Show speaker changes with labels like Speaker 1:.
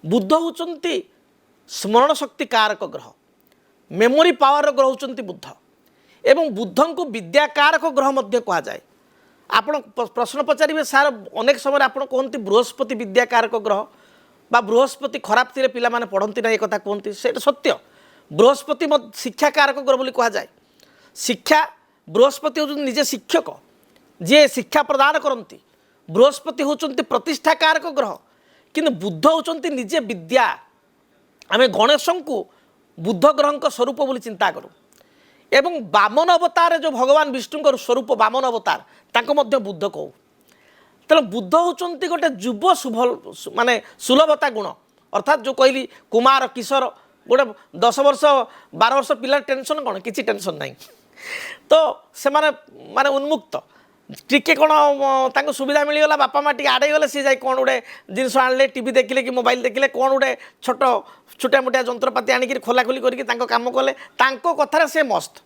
Speaker 1: बुध होउचंती स्मरण शक्ति कारक ग्रह मेमोरी पावर ग्रह होउचंती बुध एवं बुधन को विद्या कारक ग्रह मध्य कहा जाए। आपण प्रश्न पचारे सार अनेक समय आप कहते बृहस्पति विद्या कारक ग्रह बा बृहस्पति खराब थी पिला माने पढ़ती ना एक कहते से सत्य। बृहस्पति शिक्षा कारक ग्रह बोली कहा जाए। शिक्षा बृहस्पति होउचंती निजे शिक्षक जे शिक्षा प्रदान करती। बृहस्पति होउचंती प्रतिष्ठा कारक ग्रह किंतु बुध होउचंती निजे विद्या। आमे गणेश को बुध ग्रह स्वरूप बोली चिंता करूँ एवं वामन अवतार जो भगवान विष्णु स्वरूप वामन अवतार ताको मध्य बुध कहू। तेणु बुध होउचंती गोटे युव शुभ माने सुलभता गुण अर्थात जो कहली कुमार किशोर गोटे 10 वर्ष 12 वर्ष पिला टेंशन कौन किसी टेंशन नहीं तो से माने उन्मुक्त टिके कौन तांको सुविधा मिलगला बापा माँ टी आड़े गले सी जाए कौन गोटे जिनस आनले टीवी देखिले कि मोबाइल देखिले कौन गोटे छोट छोटा मोटिया जंत्रपाति आनिक खोलाखोली करके काम कले तांको कथार से मस्त